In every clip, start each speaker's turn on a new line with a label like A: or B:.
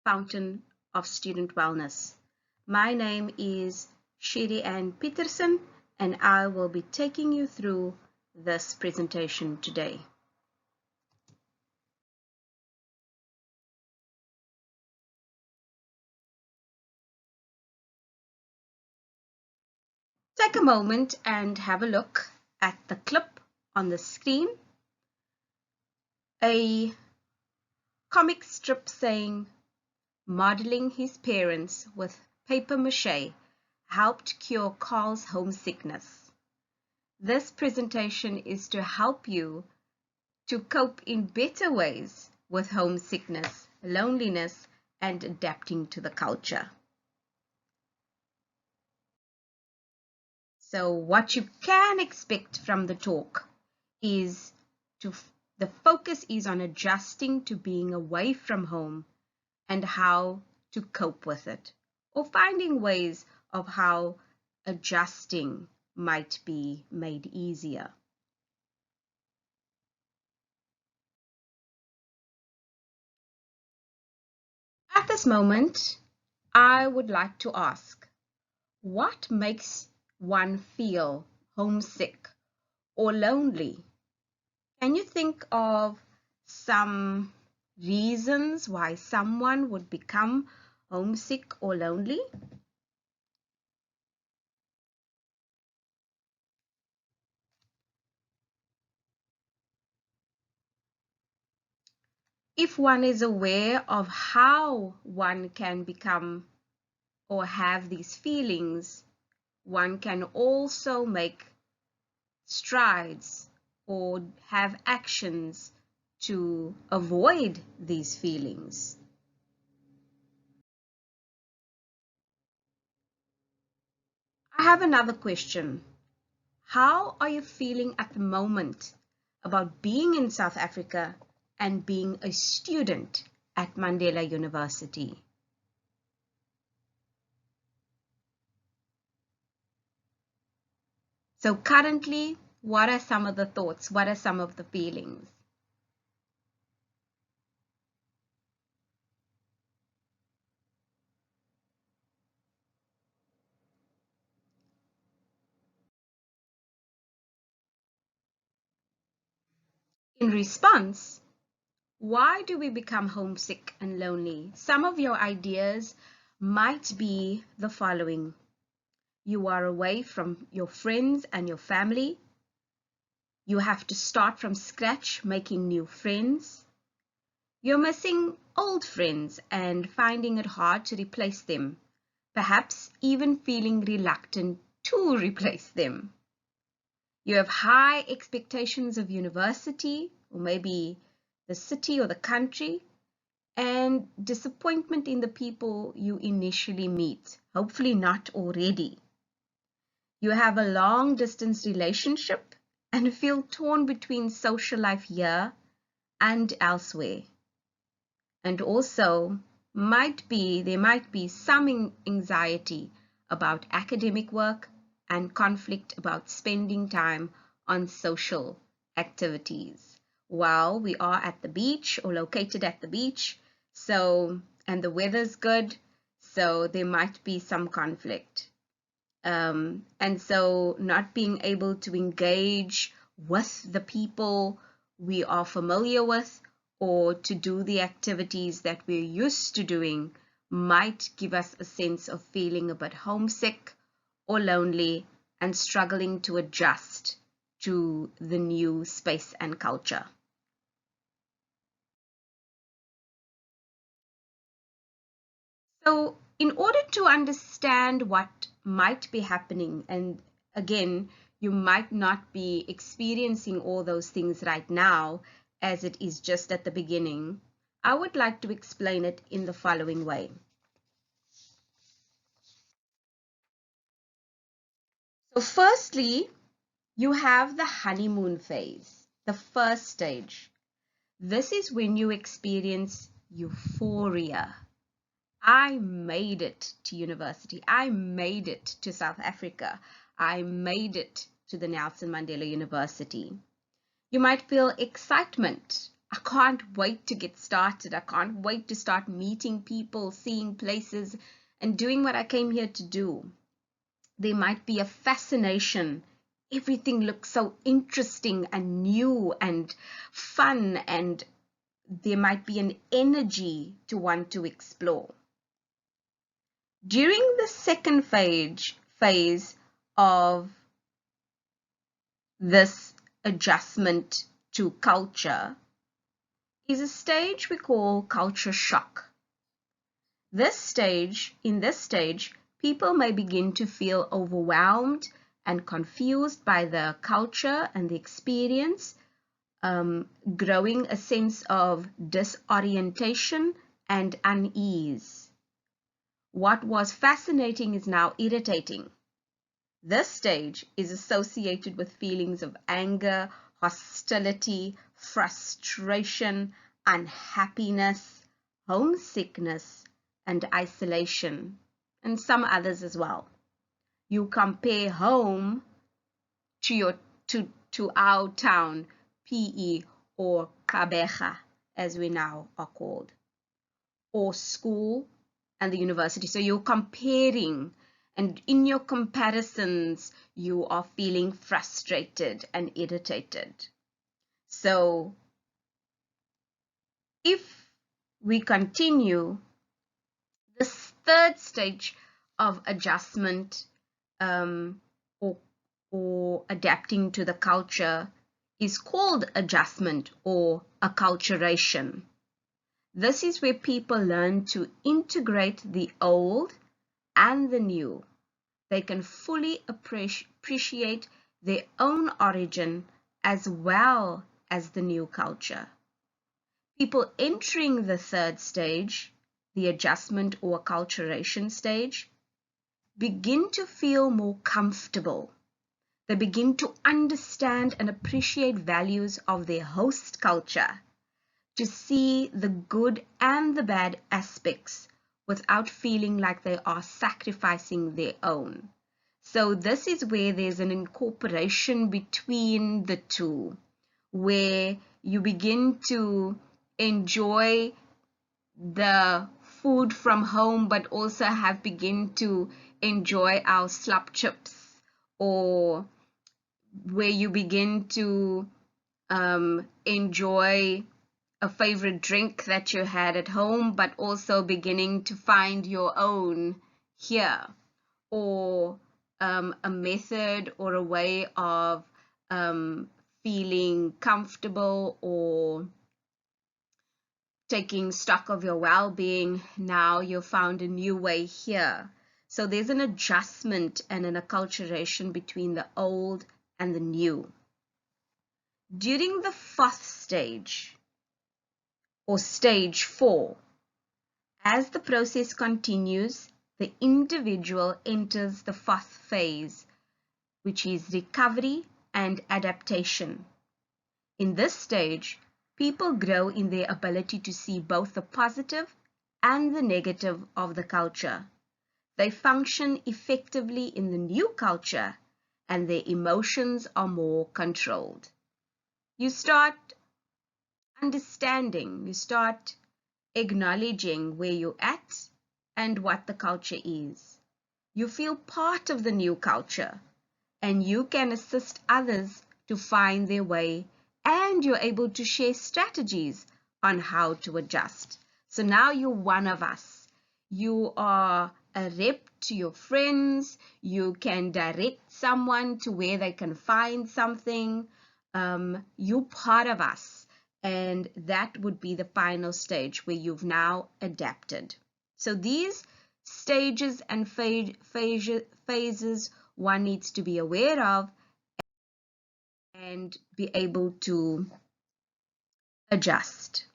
A: fountain of student wellness. My name is Sherry Ann Peterson, and I will be taking you through this presentation today. Take a moment and have a look at the clip on the screen. A comic strip saying, modeling his parents with paper mache helped cure Carl's homesickness. This presentation is to help you to cope in better ways with homesickness, loneliness, and adapting to the culture. So what you can expect from the talk is the focus is on adjusting to being away from home and how to cope with it, or finding ways of how adjusting might be made easier. At this moment, I would like to ask, what makes one feel homesick or lonely? Can you think of some reasons why someone would become homesick or lonely? If one is aware of how one can become or have these feelings, one can also make strides or have actions to avoid these feelings. I have another question. How are you feeling at the moment about being in South Africa and being a student at Mandela University? So currently, what are some of the thoughts? What are some of the feelings? In response, why do we become homesick and lonely? Some of your ideas might be the following. You are away from your friends and your family. You have to start from scratch making new friends. You're missing old friends and finding it hard to replace them, perhaps even feeling reluctant to replace them. You have high expectations of university, or maybe the city or the country, and disappointment in the people you initially meet, hopefully not already. You have a long distance relationship and feel torn between social life here and elsewhere. And also there might be some anxiety about academic work and conflict about spending time on social activities. While we are at the beach or located at the beach, and the weather's good, so there might be some conflict. And so not being able to engage with the people we are familiar with or to do the activities that we're used to doing might give us a sense of feeling a bit homesick or lonely and struggling to adjust to the new space and culture. So in order to understand what might be happening, and again, you might not be experiencing all those things right now as it is just at the beginning, I would like to explain it in the following way. So firstly, you have the honeymoon phase, the first stage. This is when you experience euphoria. I made it to university. I made it to South Africa. I made it to the Nelson Mandela University. You might feel excitement. I can't wait to get started. I can't wait to start meeting people, seeing places, and doing what I came here to do. There might be a fascination. Everything looks so interesting and new and fun, and there might be an energy to want to explore. During the second phase of this adjustment to culture is a stage we call culture shock. In this stage, people may begin to feel overwhelmed and confused by the culture and the experience, growing a sense of disorientation and unease. What was fascinating is now irritating. This stage is associated with feelings of anger, hostility, frustration, unhappiness, homesickness, and isolation, and some others as well. You compare home to our town, PE, or Kabeja, as we now are called, or school and the university. So you're comparing, and in your comparisons, you are feeling frustrated and irritated. So if we continue, this third stage of adjustment or adapting to the culture is called adjustment or acculturation. This is where people learn to integrate the old and the new. They can fully appreciate their own origin as well as the new culture. People entering the third stage, the adjustment or acculturation stage, begin to feel more comfortable. They begin to understand and appreciate values of their host culture, to see the good and the bad aspects without feeling like they are sacrificing their own. So this is where there's an incorporation between the two, where you begin to enjoy the food from home, but also begin to enjoy our slop chips, or where you begin to enjoy a favorite drink that you had at home, but also beginning to find your own here, or a method or a way of feeling comfortable or taking stock of your well-being. Now you've found a new way here. So there's an adjustment and an acculturation between the old and the new. During the fourth stage, or stage 4, as the process continues, the individual enters the fourth phase, which is recovery and adaptation. In this stage, people grow in their ability to see both the positive and the negative of the culture. They function effectively in the new culture, and their emotions are more controlled. You start understanding, you start acknowledging where you're at and what the culture is. You feel part of the new culture, and you can assist others to find their way, and you're able to share strategies on how to adjust. So now you're one of us. You are a rep to your friends. You can direct someone to where they can find something. You're part of us. And that would be the final stage where you've now adapted. So these stages and phases one needs to be aware of and be able to adjust.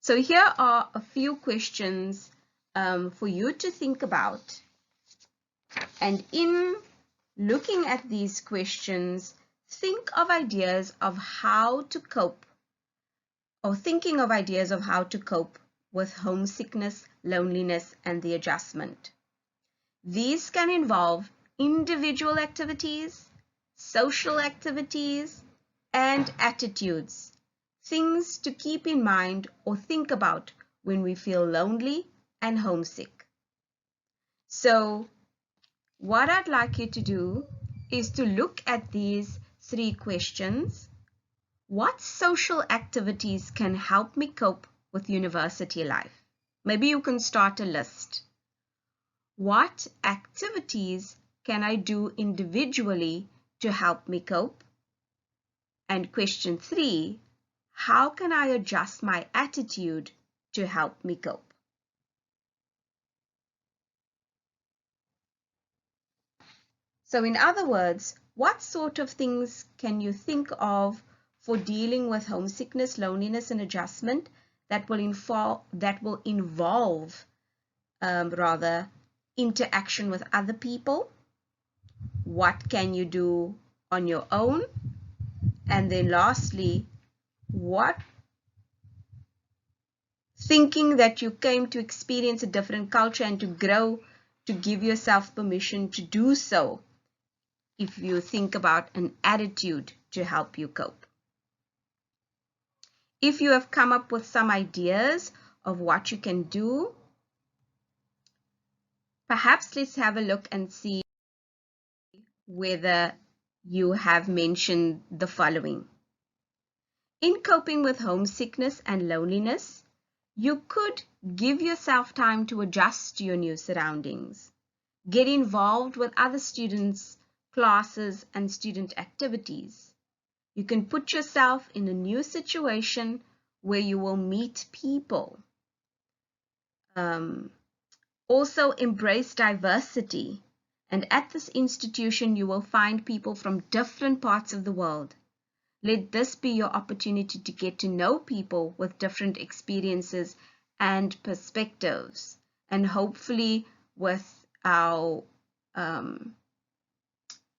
A: So here are a few questions for you to think about. And in looking at these questions, think of ideas of how to cope, or thinking of ideas of how to cope with homesickness, loneliness, and the adjustment. These can involve individual activities, social activities, and attitudes. things to keep in mind or think about when we feel lonely and homesick. So, what I'd like you to do is to look at these 3 questions. What social activities can help me cope with university life? Maybe you can start a list. What activities can I do individually to help me cope? And question 3, how can I adjust my attitude to help me cope? So in other words, what sort of things can you think of for dealing with homesickness, loneliness, and adjustment that will involve interaction with other people? What can you do on your own? And then lastly, what thinking that you came to experience a different culture and to grow, to give yourself permission to do so, if you think about an attitude to help you cope. If you have come up with some ideas of what you can do, perhaps let's have a look and see whether you have mentioned the following. In coping with homesickness and loneliness, you could give yourself time to adjust to your new surroundings. Get involved with other students, classes, and student activities. You can put yourself in a new situation where you will meet people. Also embrace diversity. And at this institution, you will find people from different parts of the world. Let this be your opportunity to get to know people with different experiences and perspectives. And hopefully with our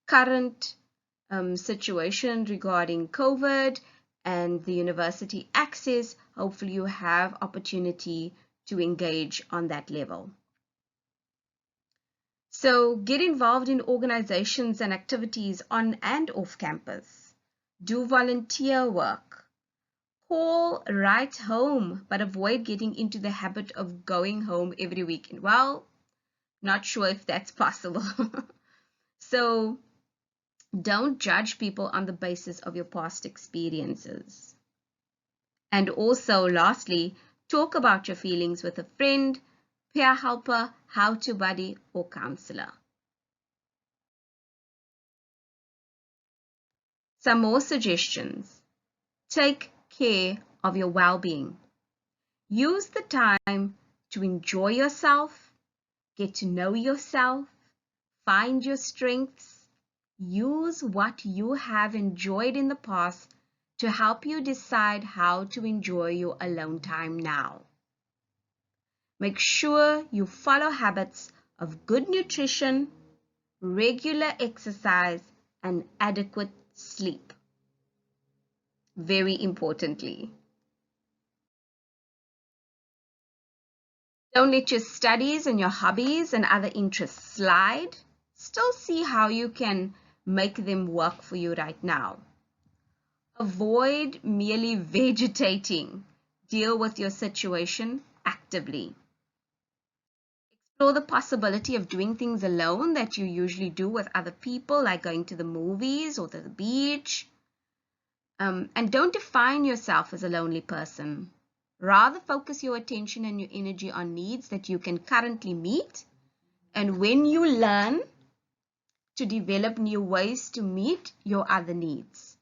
A: current situation regarding COVID and the university access, hopefully you have opportunity to engage on that level. So get involved in organizations and activities on and off campus. Do volunteer work. Call, write home, but avoid getting into the habit of going home every weekend. Well, not sure if that's possible. So don't judge people on the basis of your past experiences. And also, lastly, talk about your feelings with a friend, peer helper, how-to buddy, or counselor. Some more suggestions. Take care of your well-being. Use the time to enjoy yourself, get to know yourself, find your strengths. Use what you have enjoyed in the past to help you decide how to enjoy your alone time now. Make sure you follow habits of good nutrition, regular exercise, and adequate sleep. Very importantly. Don't let your studies and your hobbies and other interests slide. Still see how you can make them work for you right now. Avoid merely vegetating. Deal with your situation actively. Explore the possibility of doing things alone that you usually do with other people, like going to the movies or to the beach. And don't define yourself as a lonely person. Rather focus your attention and your energy on needs that you can currently meet. And when you learn to develop new ways to meet your other needs.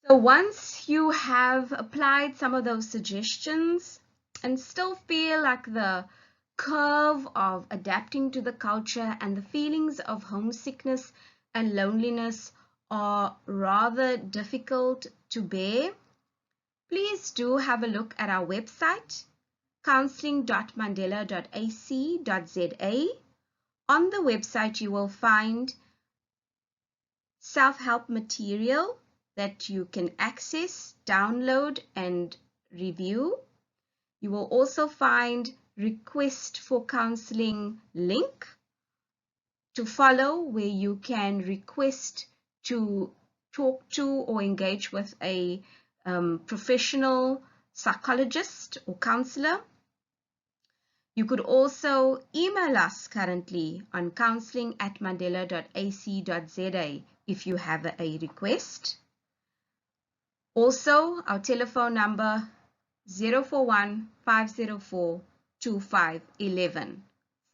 A: So once you have applied some of those suggestions and still feel like the curve of adapting to the culture and the feelings of homesickness and loneliness are rather difficult to bear, please do have a look at our website, counseling.mandela.ac.za. On the website, you will find self-help material that you can access, download, and review. You will also find request for counseling link to follow where you can request to talk to or engage with a professional psychologist or counselor. You could also email us currently on counselling@mandela.ac.za if you have a request. Also, our telephone number 041 504 2511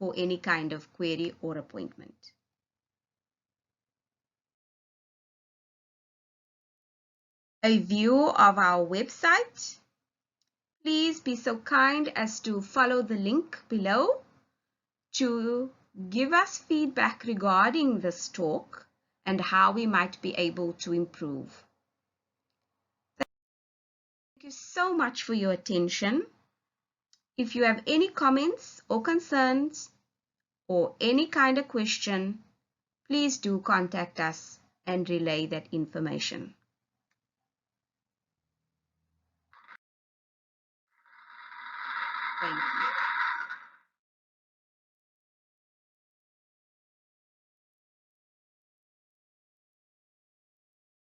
A: for any kind of query or appointment. A view of our website. Please be so kind as to follow the link below to give us feedback regarding this talk and how we might be able to improve. Thank you so much for your attention. If you have any comments or concerns or any kind of question, please do contact us and relay that information. Thank you.